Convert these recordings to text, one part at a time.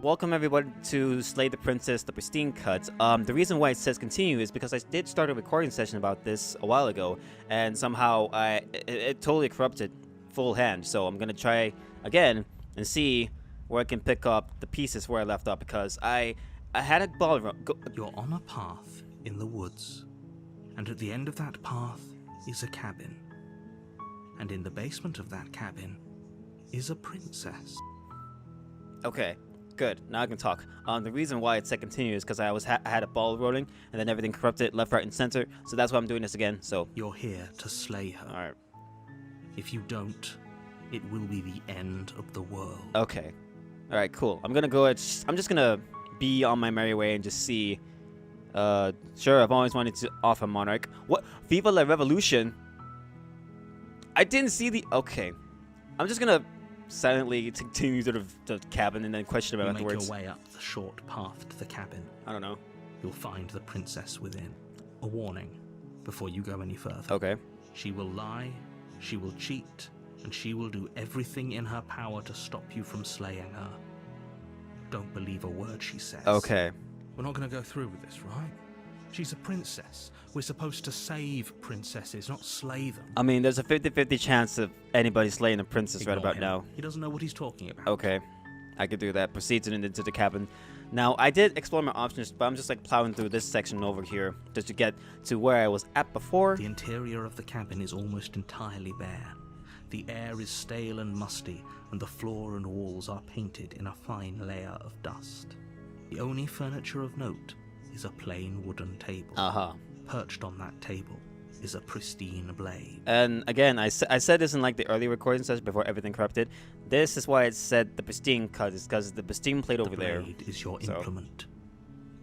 welcome everybody to Slay the Princess, the Pristine cut. The reason why it says continue is because I did start a recording session about this a while ago, and somehow it totally corrupted full hand. So I'm gonna try again and see where I can pick up the pieces where I left off, because I had a ball. You're on a path in the woods, and at the end of that path is a cabin, and in the basement of that cabin is a princess. Okay. Good. Now I can talk. The reason why it said continue is because I had a ball rolling, and then everything corrupted left, right, and center. So that's why I'm doing this again. So you're here to slay her. All right. If you don't, it will be the end of the world. Okay. All right. Cool. I'm gonna go. I'm just gonna be on my merry way and just see. Sure. I've always wanted to offer Monarch. What? Viva la Revolution. I didn't see the. Okay. I'm just gonna silently continue to the cabin and then question about afterwards. Make your way up the short path to the cabin. I don't know. You'll find the princess within. A warning before you go any further. Okay. She will lie, she will cheat, and she will do everything in her power to stop you from slaying her. Don't believe a word she says. Okay. We're not going to go through with this, right? She's a princess. We're supposed to save princesses, not slay them. I mean, there's a 50-50 chance of anybody slaying a princess Ignore right about him. now. He doesn't know what he's talking about. Okay, I could do that. Proceed into the cabin. Now, I did explore my options, but I'm just like plowing through this section over here just to get to where I was at before. The interior of the cabin is almost entirely bare. The air is stale and musty, and the floor and walls are painted in a fine layer of dust. The only furniture of note is a plain wooden table. Perched on that table is a pristine blade. And again, I said this in like the early recording session before everything corrupted. This is why it said the pristine cut, is because the pristine plate over there. The blade is your implement.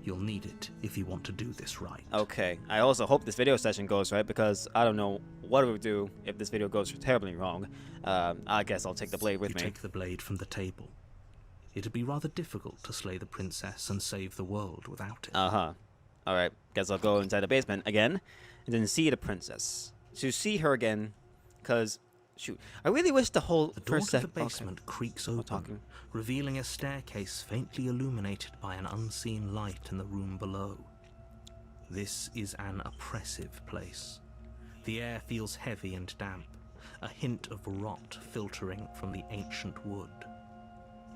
You'll need it if you want to do this right. Okay. I also hope this video session goes right, because I don't know what it would do if this video goes terribly wrong. I guess I'll take the blade with me. Take the blade from the table. It'd be rather difficult to slay the princess and save the world without it. Alright, guess I'll go inside the basement again and then see the princess. To see her again, because, shoot, I really wish the whole door to the basement creaks open, revealing a staircase faintly illuminated by an unseen light in the room below. This is an oppressive place. The air feels heavy and damp, a hint of rot filtering from the ancient wood.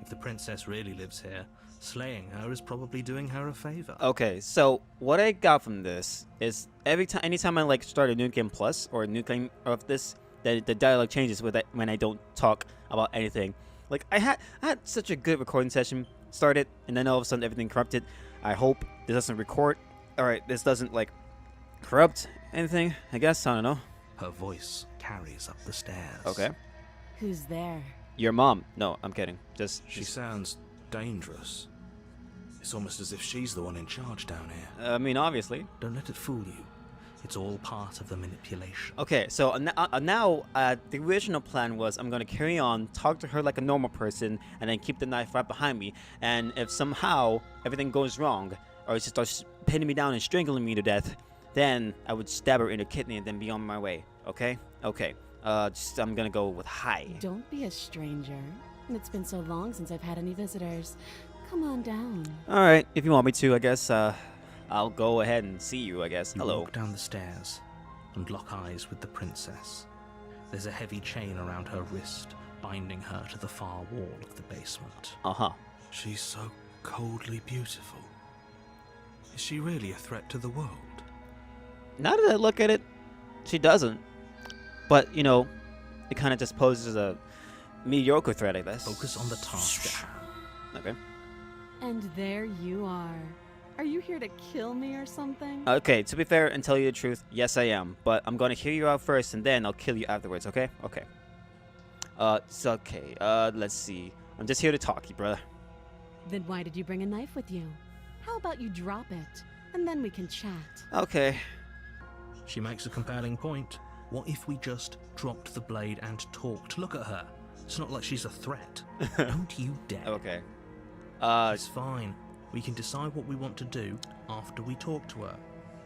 If the princess really lives here, slaying her is probably doing her a favor. Okay, so what I got from this is anytime I like start a new game plus or a new game of this, the dialogue changes when I don't talk about anything. Like I had such a good recording session started, and then all of a sudden everything corrupted. I hope this doesn't record. All right, this doesn't like corrupt anything. I guess, I don't know. Her voice carries up the stairs. Okay. Who's there? Your mom. No, I'm kidding. She sounds dangerous. It's almost as if she's the one in charge down here. I mean, obviously. Don't let it fool you. It's all part of the manipulation. Okay, so now the original plan was I'm going to carry on, talk to her like a normal person, and then keep the knife right behind me. And if somehow everything goes wrong, or she starts pinning me down and strangling me to death, then I would stab her in the kidney and then be on my way. Okay? Okay. I'm gonna go with hi. Don't be a stranger. It's been so long since I've had any visitors. Come on down. Alright, if you want me to, I guess, I'll go ahead and see you, I guess. Hello. You walk down the stairs and lock eyes with the princess. There's a heavy chain around her wrist, binding her to the far wall of the basement. She's so coldly beautiful. Is she really a threat to the world? Now that I look at it, she doesn't. But, you know, it kind of just poses a mediocre threat, I guess. Focus on the task at hand. Okay. And there you are. Are you here to kill me or something? Okay, to be fair and tell you the truth, yes I am. But I'm gonna hear you out first and then I'll kill you afterwards, okay? Okay. It's okay. Let's see. I'm just here to talk, you brother. Then why did you bring a knife with you? How about you drop it, and then we can chat. Okay. She makes a compelling point. What if we just dropped the blade and talked? Look at her. It's not like she's a threat. Don't you dare. Okay. It's fine. We can decide what we want to do after we talk to her.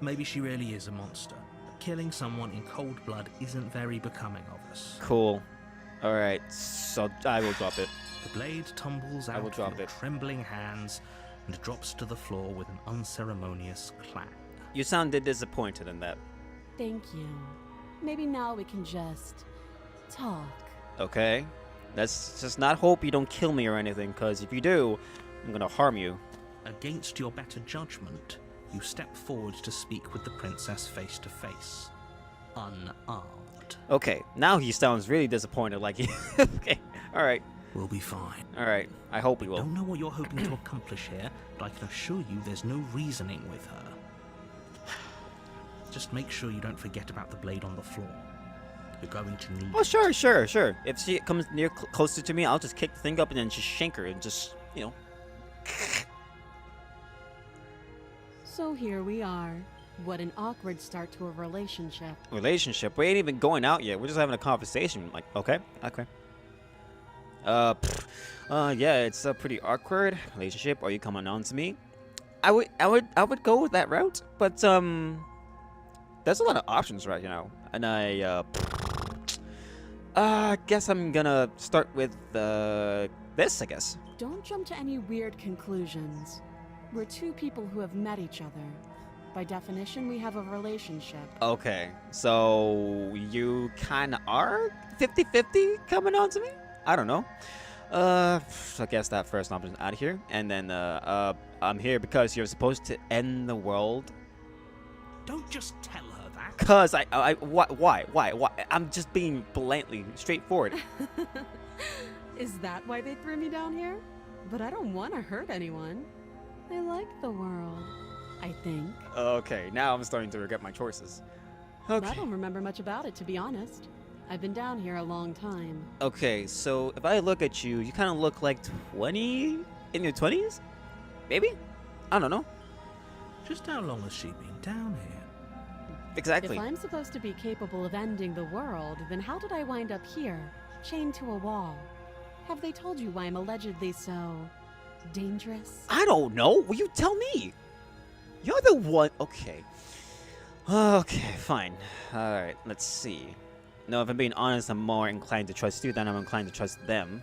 Maybe she really is a monster, but killing someone in cold blood isn't very becoming of us. Cool. All right, so I will drop it. The blade tumbles will out drop from your it. trembling hands and drops to the floor with an unceremonious clang. You sounded disappointed in that. Thank you. Maybe now we can just talk. Okay, let's just not hope you don't kill me or anything, because if you do, I'm gonna harm you. Against your better judgment, you step forward to speak with the princess face to face, unarmed. Okay, now he sounds really disappointed. Like, okay, all right, We'll be fine. all right. I hope we will. Don't know what you're hoping to accomplish here, but I can assure you there's no reasoning with her. Just make sure you don't forget about the blade on the floor. You're going to need Oh, it. sure. If she comes near closer to me, I'll just kick the thing up and then just shank her and just, you know. So here we are. What an awkward start to a relationship. Relationship. We ain't even going out yet. We're just having a conversation. Like, okay. Yeah, it's a pretty awkward relationship. Are you coming on to me? I would go with that route, but there's a lot of options right now, and I guess I'm gonna start with this. I guess. Don't jump to any weird conclusions. We're two people who have met each other. By definition, we have a relationship. Okay, so you kind of are 50-50 coming on to me? I don't know. I guess that first option out of here, and then I'm here because you're supposed to end the world. Don't just tell her that. Cause why? I'm just being blatantly straightforward. Is that why they threw me down here? But I don't want to hurt anyone. I like the world, I think. Okay, now I'm starting to regret my choices. I Okay. don't remember much about it, to be honest. I've been down here a long time. Okay, so if I look at you, you kind of look like 20 in your 20s, maybe. I don't know Just how long has she been down here? exactly. If I'm supposed to be capable of ending the world, then how did I wind up here, chained to a wall? Have they told you why I'm allegedly so dangerous? I don't know. Will you tell me? You're the one. Okay. Okay, fine. All right, let's see. No, if I'm being honest, I'm more inclined to trust you than I'm inclined to trust them.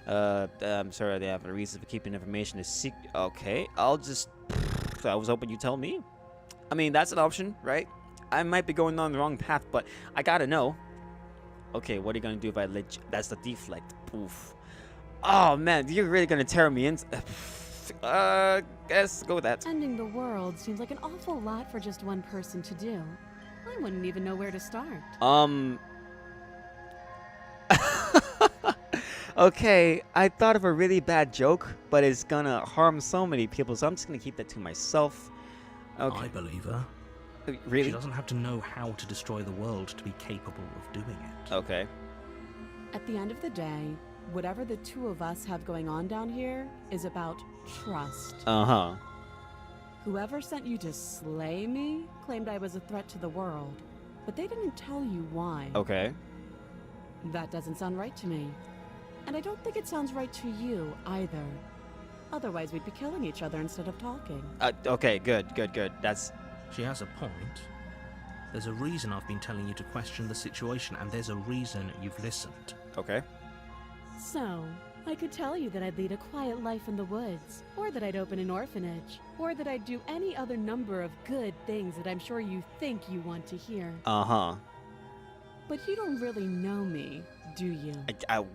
I'm sorry they have a reason for keeping information a secret. Okay, I'll just. I was hoping you'd tell me. I mean, that's an option, right? I might be going on the wrong path, but I gotta know. Okay, what are you gonna do if I let you? That's the deflect. Oof. Oh man, you're really gonna tear me in. Guess go with that. Ending the world seems like an awful lot for just one person to do. I wouldn't even know where to start. Okay, I thought of a really bad joke, but it's gonna harm so many people, so I'm just gonna keep that to myself. Okay. I believe her. She Really? doesn't have to know how to destroy the world to be capable of doing it. Okay. At the end of the day, whatever the two of us have going on down here is about trust. Uh-huh. Whoever sent you to slay me claimed I was a threat to the world, but they didn't tell you why. Okay. That doesn't sound right to me. And I don't think it sounds right to you either. Otherwise, we'd be killing each other instead of talking. Okay, good. That's... She has a point. There's a reason I've been telling you to question the situation, and there's a reason you've listened. Okay. So, I could tell you that I'd lead a quiet life in the woods, or that I'd open an orphanage, or that I'd do any other number of good things that I'm sure you think you want to hear. Uh-huh. But you don't really know me, do you?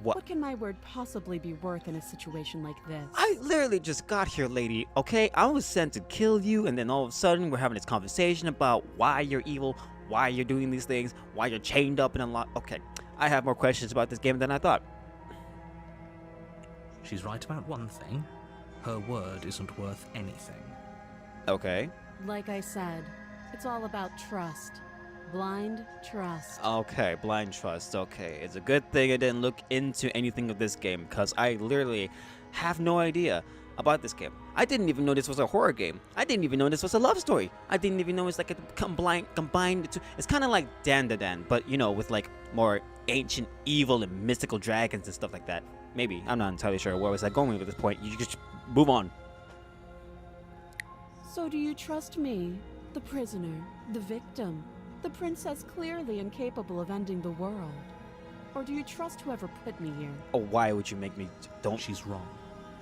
What? What can my word possibly be worth in a situation like this? I literally just got here, lady, okay? I was sent to kill you, and then all of a sudden we're having this conversation about why you're evil, why you're doing these things, why you're chained up and unlocked. Okay, I have more questions about this game than I thought. She's right about one thing. Her word isn't worth anything. Okay. Like I said, it's all about trust. Blind trust. Okay, blind trust. Okay, it's a good thing I didn't look into anything of this game, because I literally have no idea about this game. I didn't even know this was a horror game. I didn't even know this was a love story. I didn't even know it's like a combined two. It's kind of like Dan, but you know, with like more ancient evil and mystical dragons and stuff like that. Maybe. I'm not entirely sure. Where was I going at this point? You just move on. So do you trust me, the prisoner, the victim, the princess clearly incapable of ending the world? Or do you trust whoever put me here? Oh, why would you make me... Don't... She's wrong.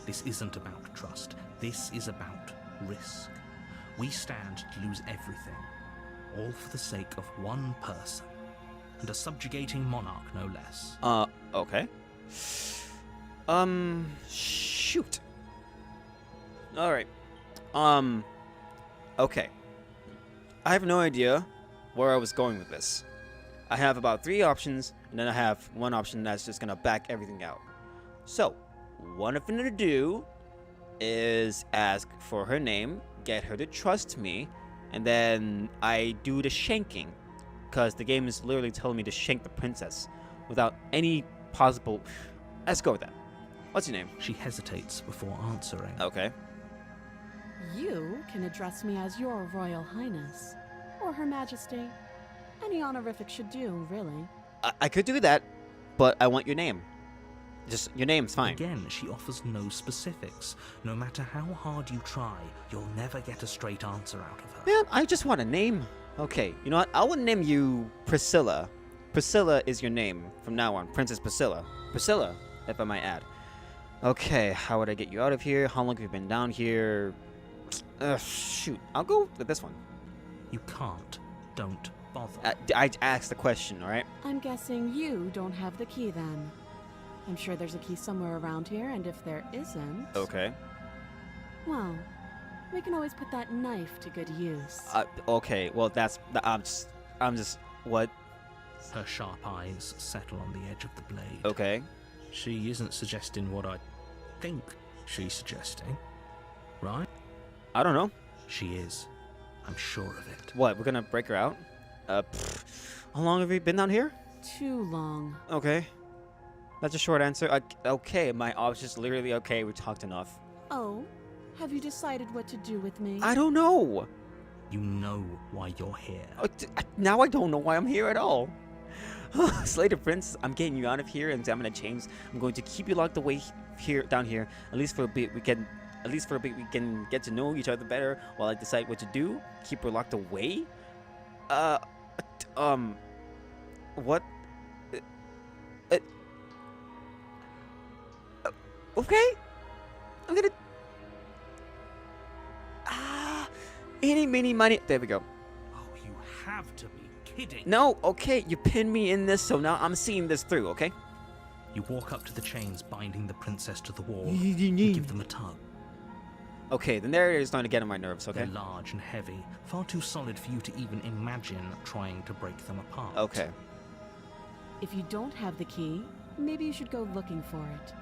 This isn't about trust. This is about risk. We stand to lose everything, all for the sake of one person, and a subjugating monarch, no less. Okay. Shoot. Alright. Okay. I have no idea where I was going with this. I have about 3 options, and then I have one option that's just gonna back everything out. So, what I'm gonna do is ask for her name, get her to trust me, and then I do the shanking. Because the game is literally telling me to shank the princess without any possible... Let's go with that. What's your name? She hesitates before answering. Okay. You can address me as Your Royal Highness, or Her Majesty. Any honorific should do, really. I could do that, but I want your name. Just, your name's fine. Again, she offers no specifics. No matter how hard you try, you'll never get a straight answer out of her. Man, I just want a name. Okay, you know what? I would name you Priscilla. Priscilla is your name from now on. Princess Priscilla. Priscilla, if I might add. Okay, how would I get you out of here? How long have you been down here? Shoot. I'll go with this one. You can't. Don't bother. I asked the question, alright? I'm guessing you don't have the key then. I'm sure there's a key somewhere around here, and if there isn't... Okay. Well, we can always put that knife to good use. Okay, well that's... I'm just... What? Her sharp eyes settle on the edge of the blade. Okay. She isn't suggesting what I think she's suggesting, right? I don't know. She is. I'm sure of it. What, we're gonna break her out? How long have you been down here? Too long. Okay. That's a short answer. Okay, my option's literally okay, we talked enough. Oh, have you decided what to do with me? I don't know. You know why you're here. Now I don't know why I'm here at all. Slater Prince, I'm getting you out of here and I'm gonna change. I'm going to keep you locked away down here. At least for a bit we can get to know each other better while I decide what to do. Keep her locked away? What? Okay. I'm gonna... Eeny, meeny, miny... There we go. Oh, you have to be kidding. No, okay, you pinned me in this, so now I'm seeing this through, okay? You walk up to the chains binding the princess to the wall and give them a tug. Okay, the narrator is starting to get on my nerves, okay? They're large and heavy, far too solid for you to even imagine trying to break them apart. Okay. If you don't have the key, maybe you should go looking for it.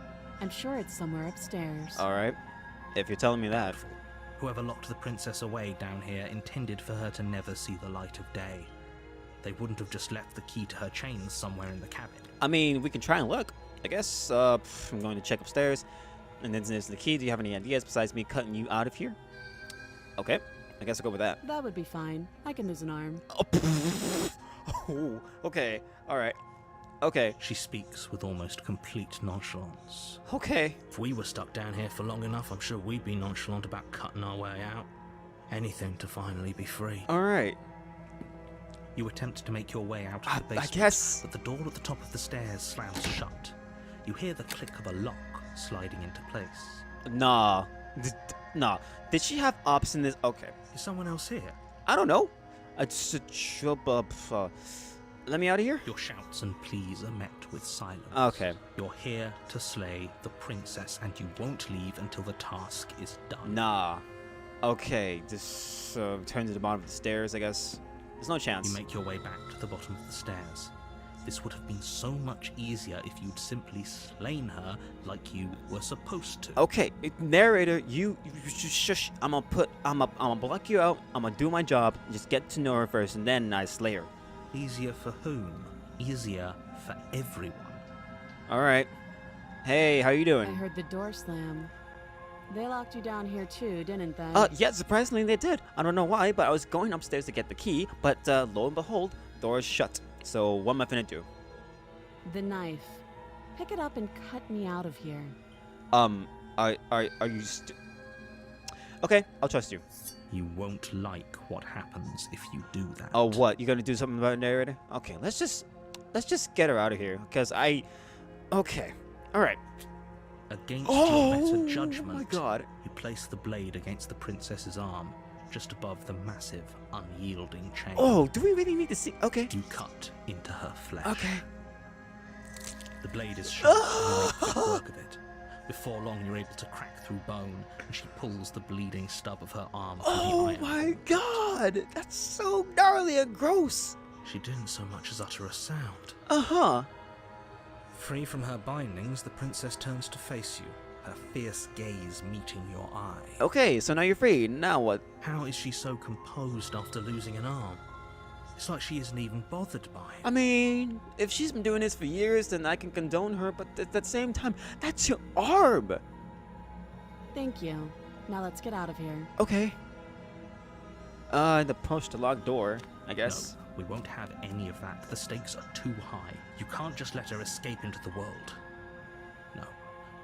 I'm sure it's somewhere upstairs. Alright. If you're telling me that. Whoever locked the princess away down here intended for her to never see the light of day. They wouldn't have just left the key to her chains somewhere in the cabin. I mean, we can try and look. I guess, I'm going to check upstairs. And then there's the key. Do you have any ideas besides me cutting you out of here? Okay. I guess I'll go with that. That would be fine. I can lose an arm. Oh, okay. Alright. Okay. She speaks with almost complete nonchalance. Okay. If we were stuck down here for long enough, I'm sure we'd be nonchalant about cutting our way out. Anything to finally be free. Alright. You attempt to make your way out of the basement, I guess... but the door at the top of the stairs slams shut. You hear the click of a lock sliding into place. Nah. Nah. Did she have ops in this? Okay. Is someone else here? I don't know. Let me out of here? Your shouts and pleas are met with silence. Okay. You're here to slay the princess, and you won't leave until the task is done. Nah. Okay. This turn to the bottom of the stairs, I guess. There's no chance. You make your way back to the bottom of the stairs. This would have been so much easier if you'd simply slain her like you were supposed to. Okay, narrator, you shush. I'm gonna block you out. I'm gonna do my job. Just get to know her first, and then I slay her. Easier for whom? Easier for everyone. All right. Hey, how you I doing? heard the door slam. They locked you down here too, didn't they? Yeah, surprisingly they did. I don't know why, but I was going upstairs to get the key, but lo and behold, door is shut. So what am I gonna do? The knife. Pick it up and cut me out of here. Are you Okay, I'll trust you. You won't like what happens if you do that. Oh, what? You gonna do something about it, narrator? Okay, let's just let's just get her out of here, because okay, all right. Against your better judgment, Oh my God. you place the blade against the princess's arm, just above the massive, unyielding chain. Oh, do we really need to see? Okay. You cut into her flesh. Okay. The blade is sharp, and you make quick work of it. Before long, you're able to crack through bone, and she pulls the bleeding stub of her arm through the Oh iron. my God, that's so gnarly and gross. She didn't so much as utter a sound. Uh-huh. Free from her bindings, the princess turns to face you, her fierce gaze meeting your eye. Okay, so now you're free. Now what? How is she so composed after losing an arm? It's like she isn't even bothered by it. I mean, if she's been doing this for years, then I can condone her, but at the same time, that's your arm. Thank you. Now let's get out of here. Okay. The push to lock door, I guess. No, we won't have any of that. The stakes are too high. You can't just let her escape into the world. No,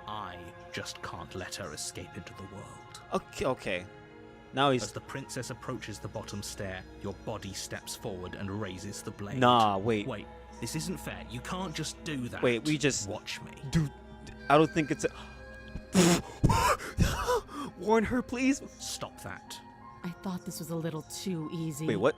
I just can't let her escape into the world. Okay. Now As he's... the princess approaches the bottom stair, your body steps forward and raises the blade. Nah, wait. Wait, this isn't fair. You can't just do that. Wait, we just... Watch me. Dude, I don't think it's a... Warn her, please. Stop that. I thought this was a little too easy. Wait, what?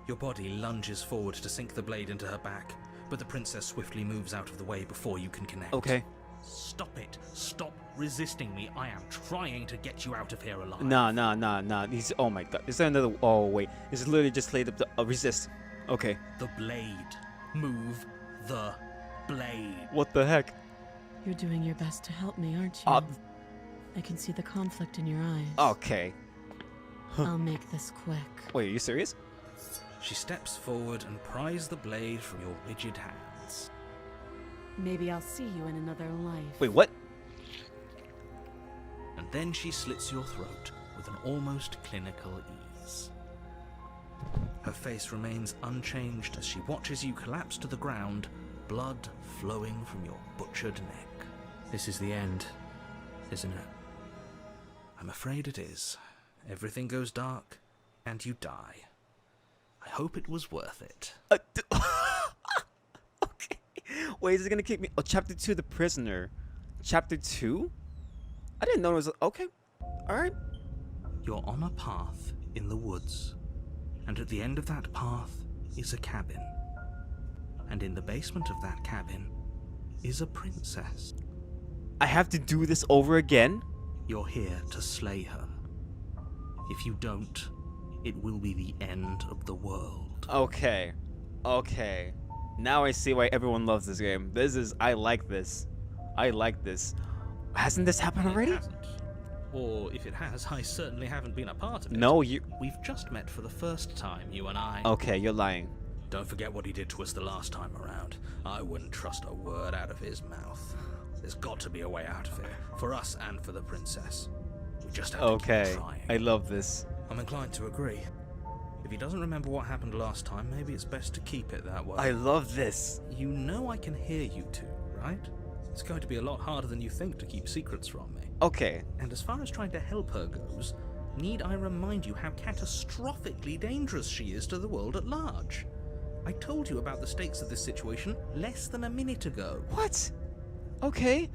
Your body lunges forward to sink the blade into her back, but the princess swiftly moves out of the way before you can connect. Okay. Stop it. Stop resisting me. I am trying to get you out of here alive. Nah. He's... Oh my God. Is there another... Oh, wait. It's literally just laid up the... resist. Okay. The blade. Move the blade. What the heck? You're doing your best to help me, aren't you? I can see the conflict in your eyes. Okay. I'll make this quick. Wait, are you serious? She steps forward and pries the blade from your rigid hands. Maybe I'll see you in another life. Wait, what? And then she slits your throat with an almost clinical ease. Her face remains unchanged as she watches you collapse to the ground, blood flowing from your butchered neck. This is the end, isn't it? I'm afraid it is. Everything goes dark, and you die. I hope it was worth it. Okay. Wait, is it gonna keep me? Oh, chapter 2, the prisoner. Chapter 2? I didn't know it was. Okay. Alright. You're on a path in the woods, and at the end of that path is a cabin. And in the basement of that cabin is a princess. I have to do this over again? You're here to slay her. If you don't, it will be the end of the world. Okay. Okay. Now I see why everyone loves this game. I like this. I like this. Hasn't this happened already? It hasn't. Or if it has, I certainly haven't been a part of it. No, you... We've just met for the first time, you and I. Okay, you're lying. Don't forget what he did to us the last time around. I wouldn't trust a word out of his mouth. There's got to be a way out of here, for us and for the princess. We just have to keep trying. I love this. I'm inclined to agree. If he doesn't remember what happened last time, maybe it's best to keep it that way. I love this. You know I can hear you two, right? It's going to be a lot harder than you think to keep secrets from me. Okay. And as far as trying to help her goes, need I remind you how catastrophically dangerous she is to the world at large? I told you about the stakes of this situation less than a minute ago. What? Okay.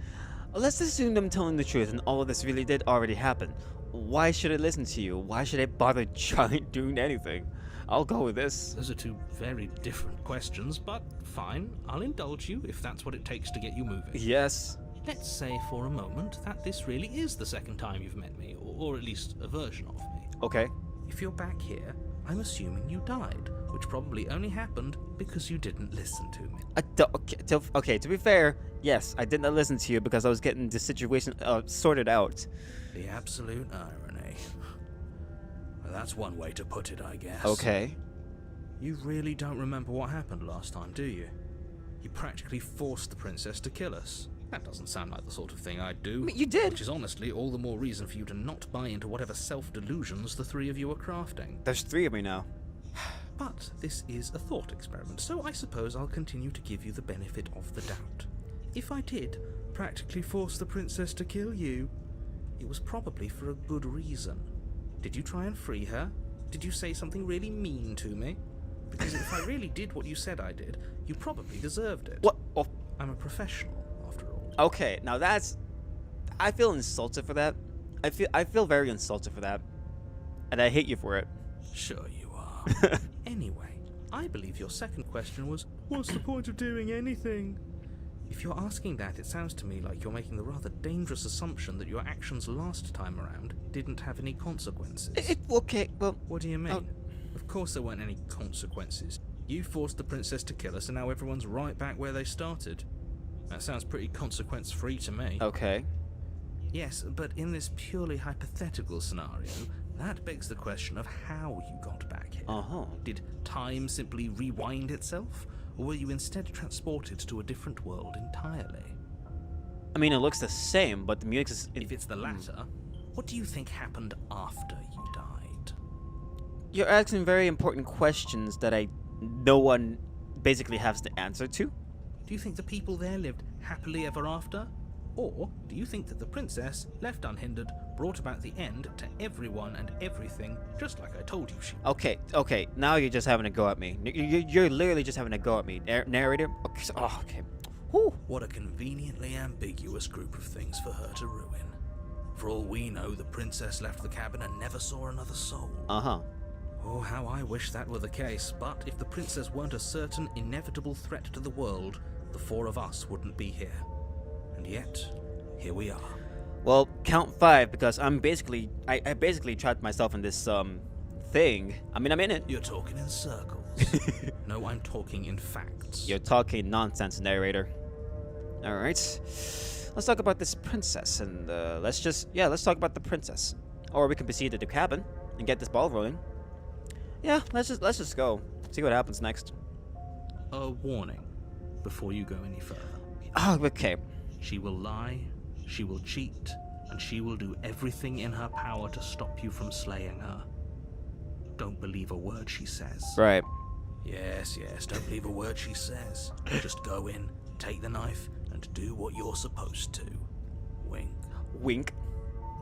Let's assume I'm telling the truth and all of this really did already happen. Why should I listen to you? Why should I bother trying doing anything? I'll go with this. Those are two very different questions, but fine. I'll indulge you if that's what it takes to get you moving. Yes. Let's say for a moment that this really is the second time you've met me, or at least a version of me. Okay. If you're back here, I'm assuming you died, which probably only happened because you didn't listen to me. Okay, to be fair, yes, I did not listen to you because I was getting the situation sorted out. The absolute irony. Well, that's one way to put it, I guess. Okay. You really don't remember what happened last time, do you? You practically forced the princess to kill us. That doesn't sound like the sort of thing I'd do. You did. Which is honestly all the more reason for you to not buy into whatever self-delusions the three of you are crafting. There's 3 of me now. But this is a thought experiment, so I suppose I'll continue to give you the benefit of the doubt. If I did practically force the princess to kill you, it was probably for a good reason. Did you try and free her? Did you say something really mean to me? Because if I really did what you said I did, you probably deserved it. What? Oh, I'm a professional, after all. okay, now that's... I feel insulted for that. I feel very insulted for that. And I hate you for it. Sure you are. Anyway, I believe your second question was, what's the point of doing anything? If you're asking that, it sounds to me like you're making the rather dangerous assumption that your actions last time around didn't have any consequences. Okay, well... What do you mean? Oh. Of course there weren't any consequences. You forced the princess to kill us, and now everyone's right back where they started. That sounds pretty consequence-free to me. Okay. Yes, but in this purely hypothetical scenario, that begs the question of how you got back here. Uh-huh. Did time simply rewind itself, or were you instead transported to a different world entirely? I mean, it looks the same, but the music is... If it's the latter, what do you think happened after you died? You're asking very important questions that no one basically has the answer to. Do you think the people there lived happily ever after? Or do you think that the princess, left unhindered, brought about the end to everyone and everything, just like I told you she would? Okay, now you're just having a go at me. You're literally just having a go at me. Narrator? Okay, okay. Whew. What a conveniently ambiguous group of things for her to ruin. For all we know, the princess left the cabin and never saw another soul. Uh-huh. Oh, how I wish that were the case, but if the princess weren't a certain, inevitable threat to the world, the four of us wouldn't be here. And yet, here we are. Well, count 5, because I basically trapped myself in this, thing. I mean, I'm in it. You're talking in circles. No, I'm talking in facts. You're talking nonsense, narrator. Alright. Let's talk about this princess, and, let's talk about the princess. Or we can proceed to the cabin and get this ball rolling. Yeah, let's just go. See what happens next. A warning before you go any further. Oh, okay. She will lie, she will cheat, and she will do everything in her power to stop you from slaying her. Don't believe a word she says. Right. Yes, don't believe a word she says. Just go in, take the knife, and do what you're supposed to. Wink. Wink.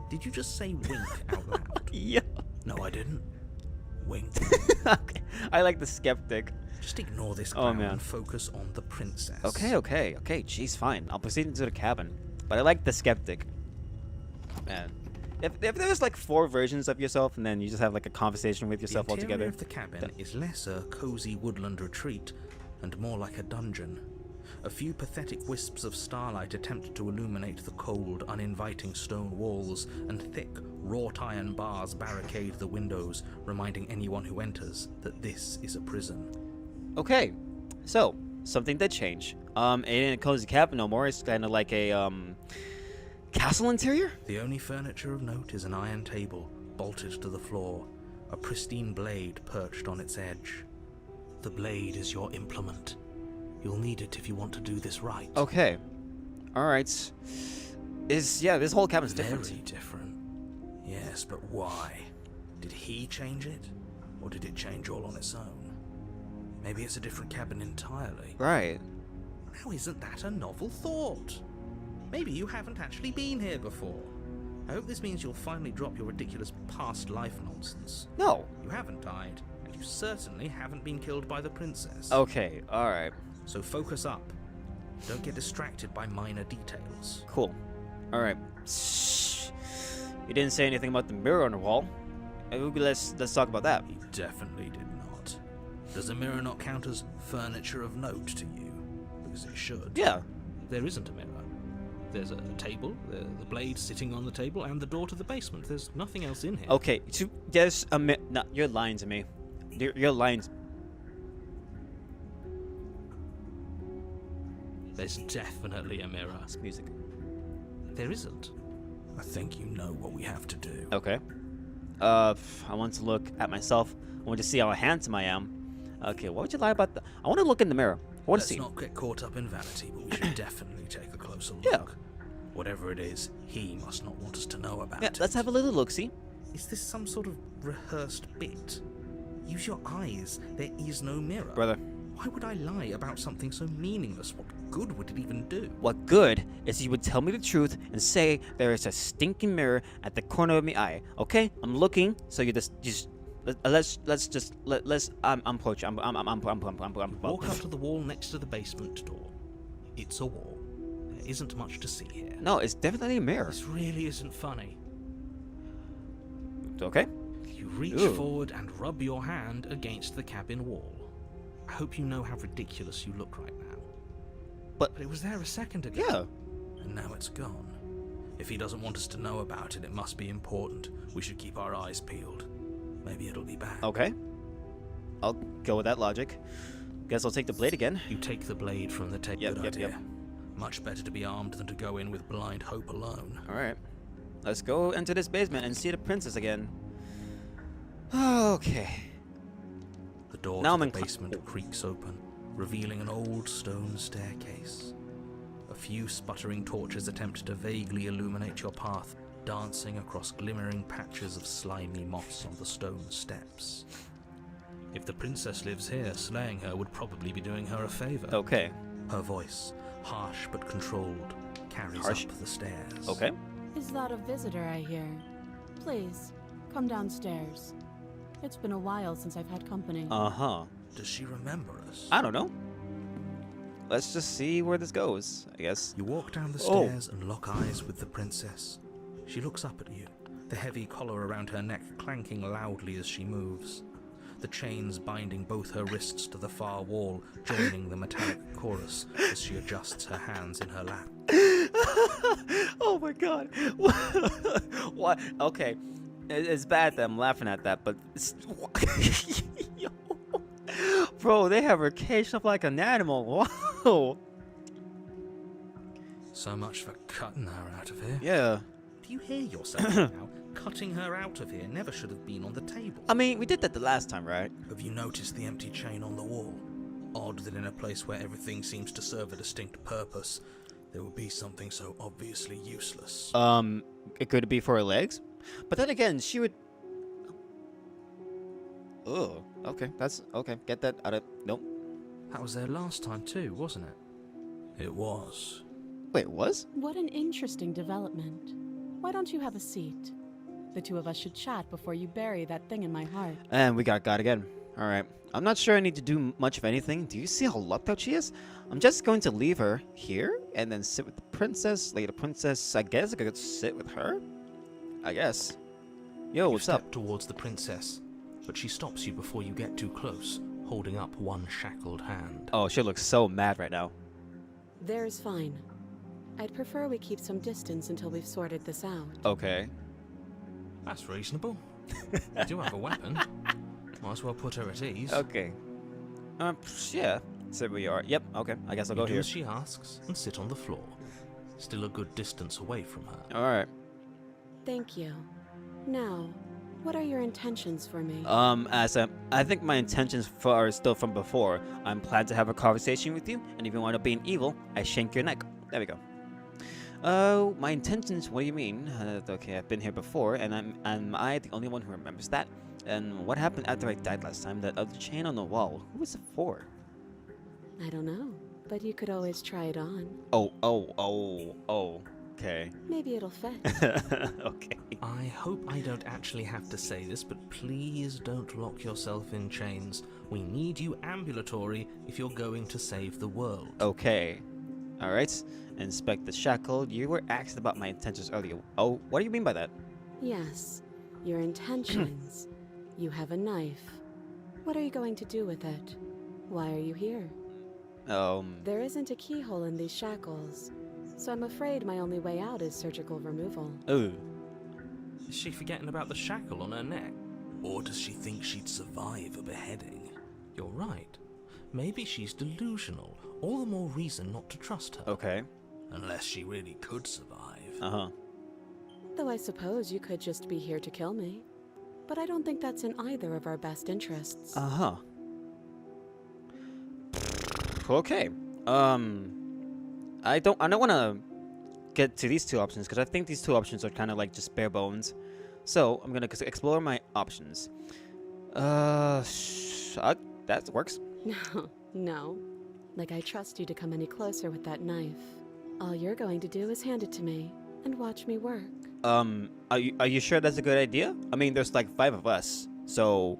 Did you just say wink out loud? Yeah. No, I didn't. Wink. Okay. I like the skeptic. Just ignore this Oh, clown man. and focus on the princess. Okay. Jeez, fine. I'll proceed into the cabin. But I like the skeptic. Man. If there's like 4 versions of yourself and then you just have like a conversation with yourself the all together. interior of the cabin is less a cozy woodland retreat and more like a dungeon. A few pathetic wisps of starlight attempt to illuminate the cold, uninviting stone walls, and thick, wrought iron bars barricade the windows, reminding anyone who enters that this is a prison. Okay. So, something did change. It ain't a cozy cabin no more. It's kind of like a castle interior? The only furniture of note is an iron table, bolted to the floor, a pristine blade perched on its edge. The blade is your implement. You'll need it if you want to do this right. Okay. Alright. This whole cabin's different. Very different. Yes, but why? Did he change it? Or did it change all on its own? Maybe it's a different cabin entirely. Right. Now isn't that a novel thought? Maybe you haven't actually been here before. I hope this means you'll finally drop your ridiculous past life nonsense. No. You haven't died, and you certainly haven't been killed by the princess. Okay, alright. So focus up. Don't get distracted by minor details. Cool. Alright. You didn't say anything about the mirror on the wall. Let's talk about that. He definitely did not. Does the mirror not count as furniture of note to you? Because it should. Yeah. There isn't a mirror. There's a table, the blade sitting on the table, and the door to the basement. There's nothing else in here. Okay, so there's a no, you're lying to me. You're lying. There's definitely a mirror. It's music. There isn't. I think you know what we have to do. Okay. I want to look at myself. I want to see how handsome I am. Okay, what would you lie about? I want to look in the mirror. I want to see. Let's not get caught up in vanity, but we should definitely take a closer look. Yeah. Whatever it is, he must not want us to know about Yeah, it. let's have a little look-see. Is this some sort of rehearsed bit? Use your eyes. There is no mirror. Brother. Why would I lie about something so meaningless? What good would it even do? What good is you would tell me the truth and say there is a stinking mirror at the corner of my eye, okay? I'm looking, so you just let's just let's I'm approaching. I'm Walk up to the wall next to the basement door. It's a wall. There isn't much to see here. No, it's definitely a mirror. This really isn't funny. Okay. You reach forward and rub your hand against the cabin wall. I hope you know how ridiculous you look right now. But it was there a second ago. Yeah. And now it's gone. If he doesn't want us to know about it, it must be important. We should keep our eyes peeled. Maybe it'll be back. Okay. I'll go with that logic. Guess I'll take the blade again. You take the blade from the table. Yep, Good yep, idea. yep. Much better to be armed than to go in with blind hope alone. Alright. Let's go into this basement and see the princess again. Okay. The door Now to I'm the in basement creaks open, revealing an old stone staircase. A few sputtering torches attempt to vaguely illuminate your path, dancing across glimmering patches of slimy moss on the stone steps. If the princess lives here, slaying her would probably be doing her a favor. Okay. Her voice, harsh but controlled, carries up the stairs. Okay. Is that a visitor I hear? Please, come downstairs. It's been a while since I've had company. Uh-huh. Does she remember us? I don't know. Let's just see where this goes, I guess. You walk down the stairs and lock eyes with the princess. She looks up at you, the heavy collar around her neck clanking loudly as she moves. The chains binding both her wrists to the far wall, joining the metallic chorus as she adjusts her hands in her lap. Oh my god. What? Okay. It's bad that I'm laughing at that, but Yo. Bro, they have her caged up like an animal. Whoa. So much for cutting her out of here. Yeah. Do you hear yourself now? Cutting her out of here never should have been on the table. I mean, we did that the last time, right? Have you noticed the empty chain on the wall? Odd that in a place where everything seems to serve a distinct purpose, there would be something so obviously useless. It could be for her legs, but then again, she would. Oh, okay, that's okay. Get that out of. Nope. That was there last time too, wasn't it? It was. Wait, it was? What an interesting development. Why don't you have a seat? The two of us should chat before you bury that thing in my heart. And we got God again. All right. I'm not sure I need to do much of anything. Do you see how locked out she is? I'm just going to leave her here and then sit with the princess. Lady princess, I guess I could sit with her. I guess. Yo, what's up? Step towards the princess, but she stops you before you get too close, holding up one shackled hand. Oh, she looks so mad right now. There's fine. I'd prefer we keep some distance until we've sorted this out. Okay. That's reasonable. You do have a weapon. Might as well put her at ease. Okay. Yeah. So we are. Yep. Okay. I guess I'll go do here. as she asks and sit on the floor, still a good distance away from her. All right. Thank you. Now, what are your intentions for me? I think my intentions are still from before. I'm planning to have a conversation with you, and if you wind up being evil, I shank your neck. There we go. My intentions, what do you mean? Okay, I've been here before, and am I the only one who remembers that? And what happened after I died last time? That other chain on the wall, who was it for? I don't know, but you could always try it on. Oh, okay. Maybe it'll fit. Okay. I hope I don't actually have to say this, but please don't lock yourself in chains. We need you ambulatory if you're going to save the world. Okay. Alright. Inspect the shackle. You were asked about my intentions earlier. Oh, what do you mean by that? Yes, your intentions. You have a knife. What are you going to do with it? Why are you here? There isn't a keyhole in these shackles, so I'm afraid my only way out is surgical removal. Ooh. Is she forgetting about the shackle on her neck? Or does she think she'd survive a beheading? You're right. Maybe she's delusional. All the more reason not to trust her. Okay. Unless she really could survive. Uh-huh. Though I suppose you could just be here to kill me. But I don't think that's in either of our best interests. Uh-huh. Okay. I don't want to get to these two options because I think these two options are kind of like just bare bones. So I'm gonna explore my options. That works. No. Like I trust you to come any closer with that knife. All you're going to do is hand it to me and watch me work. Are you sure that's a good idea? I mean, there's like 5 of us. So,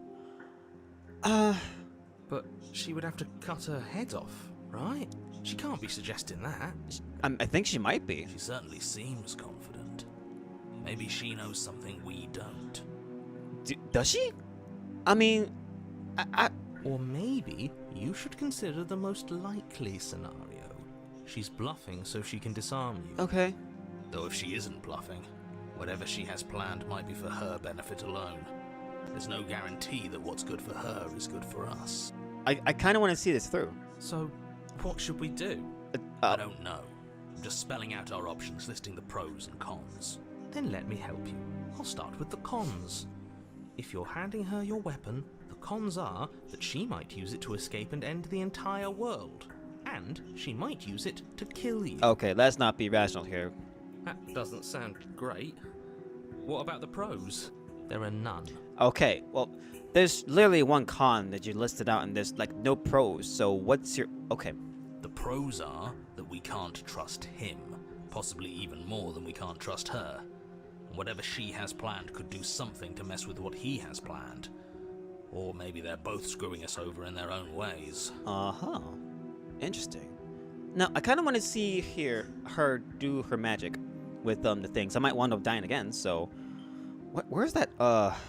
But she would have to cut her head off, right? She can't be suggesting that. I think she might be. She certainly seems confident. Maybe she knows something we don't. Does she? I mean, Or maybe you should consider the most likely scenario. She's bluffing so she can disarm you. Okay. Though if she isn't bluffing, whatever she has planned might be for her benefit alone. There's no guarantee that what's good for her is good for us. I kind of want to see this through. So, what should we do? I don't know. I'm just spelling out our options, listing the pros and cons. Then let me help you. I'll start with the cons. If you're handing her your weapon, the cons are that she might use it to escape and end the entire world. And she might use it to kill you. Okay, let's not be rational here. That doesn't sound great. What about the pros? There are none. Okay, well, there's literally one con that you listed out, and there's like no pros. So what's your... Okay. The pros are that we can't trust him, possibly even more than we can't trust her. And whatever she has planned could do something to mess with what he has planned. Or maybe they're both screwing us over in their own ways. Uh-huh. Interesting. Now, I kind of want to see her do her magic with the things. I might wind up dying again, so... Where's that?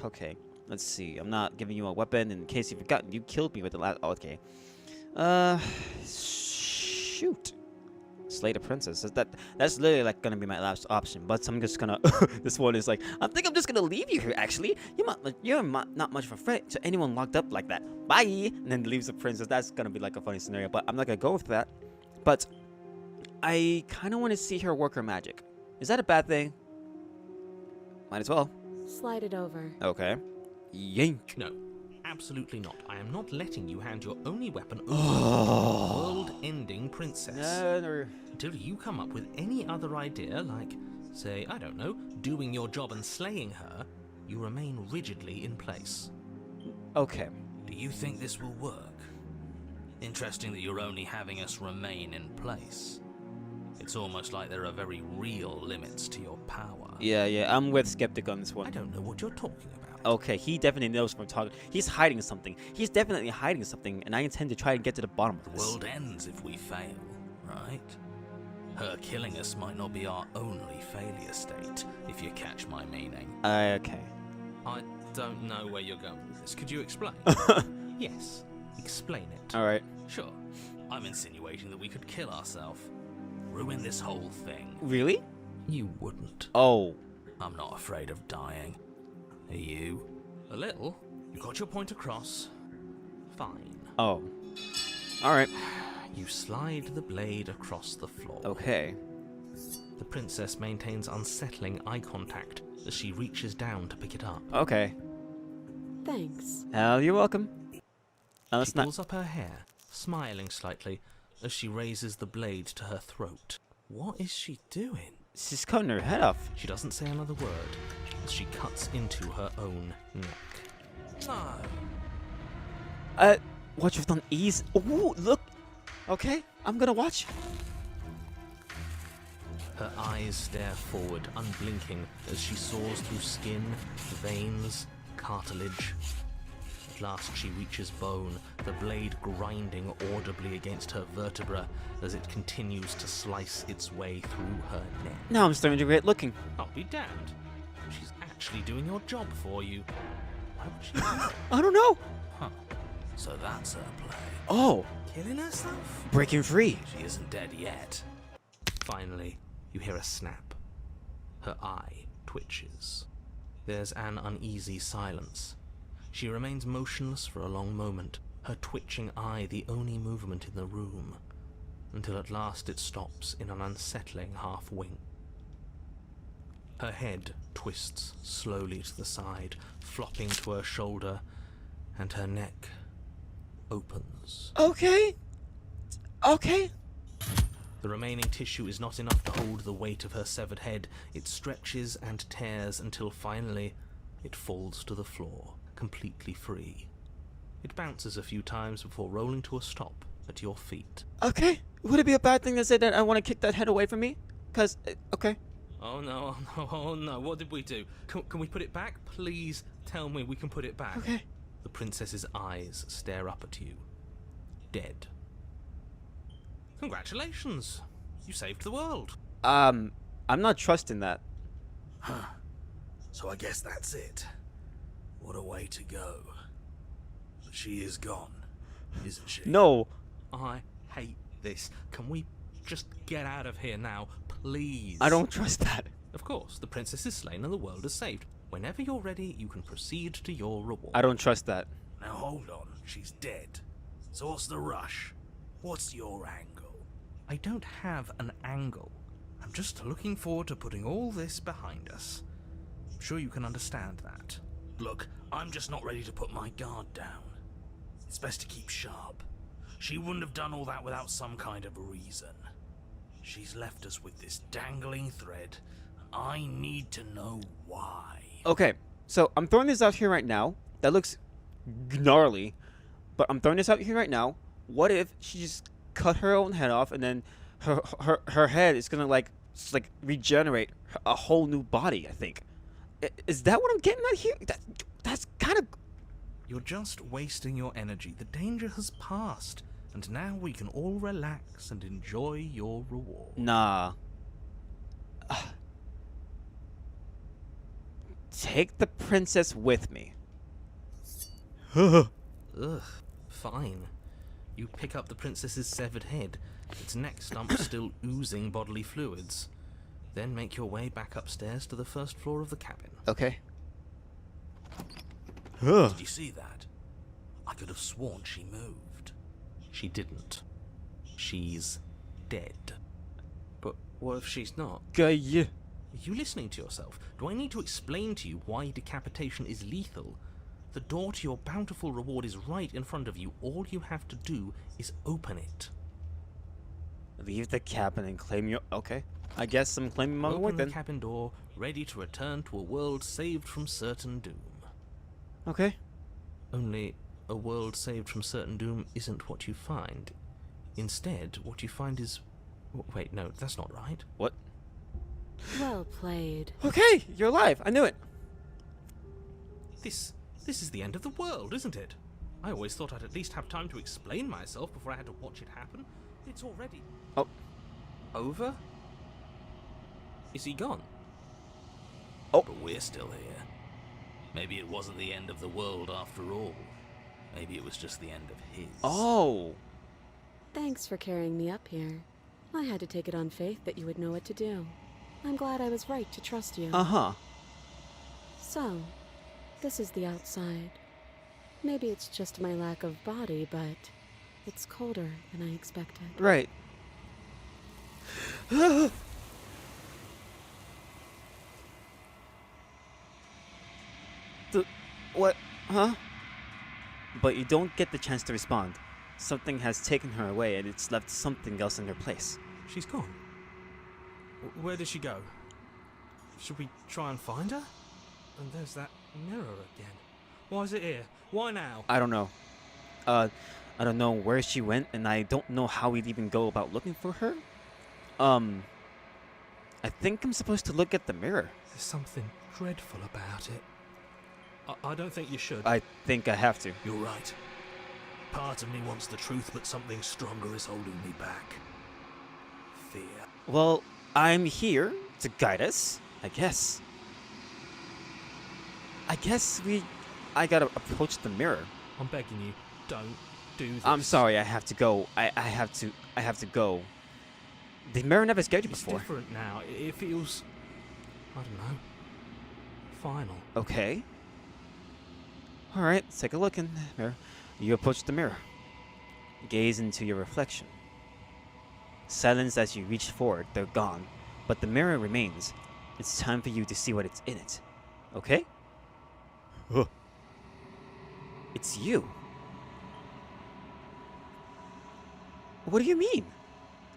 Okay. Let's see. I'm not giving you a weapon in case you've forgotten. You killed me with the last... Okay. Shoot. Slay the princess. That's literally like gonna be my last option. But I'm just gonna... This one is like, I think I'm just gonna leave you here, actually. You're not much of a threat to anyone locked up like that. Bye! And then leaves the princess. That's gonna be like a funny scenario. But I'm not gonna go with that. But I kind of want to see her work her magic. Is that a bad thing? Might as well. Slide it over. Okay. Yank. No, absolutely not. I am not letting you hand your only weapon over to a world-ending princess. No. Until you come up with any other idea, like, say, I don't know, doing your job and slaying her, you remain rigidly in place. Okay. Do you think this will work? Interesting that you're only having us remain in place. It's almost like there are very real limits to your power. Yeah, I'm with Skeptic on this I one. don't know what you're talking about. Okay, he definitely knows what I'm talking. He's hiding something. He's definitely hiding something, and I intend to try and get to the bottom of The this. world ends if we fail, right? Her killing us might not be our only failure state, if you catch my meaning. Okay. I don't know where you're going with this. Could you explain? Yes, explain it. All right. Sure, I'm insinuating that we could kill ourselves. Ruin this whole thing. Really? You wouldn't. Oh. I'm not afraid of dying. Are you? A little. You got your point across. Fine. Oh. All right. You slide the blade across the floor. Okay. The princess maintains unsettling eye contact as she reaches down to pick it up. Okay. Thanks. You're welcome. Now, She let's not... pulls up her hair, smiling slightly as she raises the blade to her throat. What is she doing? She's cutting her head off. She doesn't say another word as she cuts into her own neck. No. What you've done easy. Ooh, look. Okay, I'm gonna watch. Her eyes stare forward, unblinking, as she saws through skin, veins, cartilage. At last she reaches bone, the blade grinding audibly against her vertebra as it continues to slice its way through her neck. Now I'm starting to regret looking. I'll be damned. She's actually doing your job for you. Why would she do that? I don't know. Huh. So that's her play. Oh, Killing herself? breaking free. She isn't dead yet. Finally, you hear a snap. Her eye twitches. There's an uneasy silence. She remains motionless for a long moment, her twitching eye the only movement in the room, until at last it stops in an unsettling half-wink. Her head twists slowly to the side, flopping to her shoulder, and her neck opens. Okay. Okay. The remaining tissue is not enough to hold the weight of her severed head. It stretches and tears until finally it falls to the floor, completely free. It bounces a few times before rolling to a stop at your feet. Okay. Would it be a bad thing to say that I want to kick that head away from me? Okay. Oh no, what did we do? Can we put it back? Please, Tell me we can put it back. Okay. The princess's eyes stare up at you. Dead. Congratulations. You saved the world. I'm not trusting that. Huh. So I guess that's it. What a way to go. But she is gone, isn't she? No. I hate this. Can we just get out of here now, please? I don't trust that. Of course, the princess is slain and the world is saved. Whenever you're ready, you can proceed to your reward. I don't trust that. Now hold on, she's dead. So what's the rush? What's your angle? I don't have an angle. I'm just looking forward to putting all this behind us. I'm sure you can understand that. Look, I'm just not ready to put my guard down. It's best to keep sharp. She wouldn't have done all that without some kind of a reason. She's left us with this dangling thread. I need to know why. Okay, so I'm throwing this out here right now. That looks gnarly, but I'm throwing this out here right now. What if she just cut her own head off and then her head is gonna like regenerate a whole new body? I think. Is that what I'm getting at here? That's kind of. You're just wasting your energy. The danger has passed, and now we can all relax and enjoy your reward. Nah. Take the princess with me. Ugh, fine. You pick up the princess's severed head, its neck stump still oozing bodily fluids. Then make your way back upstairs to the first floor of the cabin. Okay. Did you see that? I could have sworn she moved. She didn't. She's dead. But what if she's not? Yeah. Are you listening to yourself? Do I need to explain to you why decapitation is lethal? The door to your bountiful reward is right in front of you. All you have to do is open it. Leave the cabin and claim your. Okay. I guess I'm claiming my reward Open the then. cabin door, ready to return to a world saved from certain doom. Okay. Only a world saved from certain doom isn't what you find. Instead, what you find is... Wait, no, that's not right. What? Well played. Okay, you're alive. I knew it. This is the end of the world, isn't it? I always thought I'd at least have time to explain myself before I had to watch it happen. It's already... Oh. Over? Is he gone? Oh. But we're still here. Maybe it wasn't the end of the world after all. Maybe it was just the end of his. Oh. Thanks for carrying me up here. I had to take it on faith that you would know what to do. I'm glad I was right to trust you. Uh-huh. So, this is the outside. Maybe it's just my lack of body, but it's colder than I expected. Right. What? Huh? But you don't get the chance to respond. Something has taken her away and it's left something else in her place. She's gone. Where did she go? Should we try and find her? And there's that mirror again. Why is it here? Why now? I don't know. I don't know where she went, and I don't know how we'd even go about looking for her. I think I'm supposed to look at the mirror. There's something dreadful about it. I don't think you should. I think I have to. You're right. Part of me wants the truth, but something stronger is holding me back. Fear. Well, I'm here to guide us, I guess. I gotta approach the mirror. I'm begging you, don't do this. I'm sorry, I have to go. I have to go. The mirror never scared you It's before. different now. It feels... I don't know. Final. Okay. Alright, let's take a look in the mirror. You approach the mirror. Gaze into your reflection. Silence as you reach forward, they're gone. But the mirror remains. It's time for you to see what it's in it. Okay? It's you. What do you mean?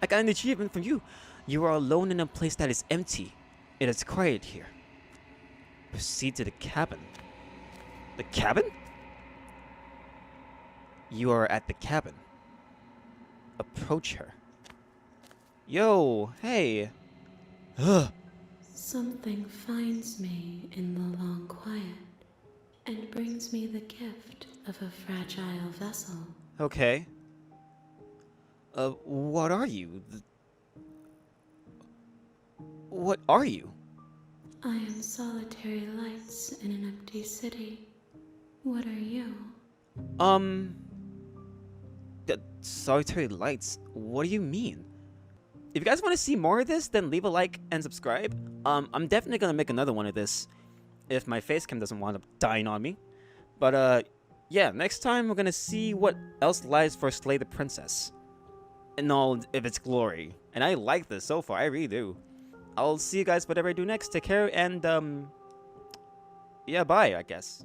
I got an achievement from you. You are alone in a place that is empty. It is quiet here. Proceed to the cabin. The cabin? You are at the cabin. Approach her. Yo, hey. Ugh. Something finds me in the long quiet, and brings me the gift of a fragile vessel. Okay. What are you? What are you? I am solitary lights in an empty city. What are you? Solitary lights? What do you mean? If you guys want to see more of this, then leave a like and subscribe. I'm definitely gonna make another one of this if my face cam doesn't wind up dying on me. But yeah, next time we're gonna see what else lies for Slay the Princess in all of its glory. And I like this so far, I really do. I'll see you guys whatever I do next. Take care and yeah, bye, I guess.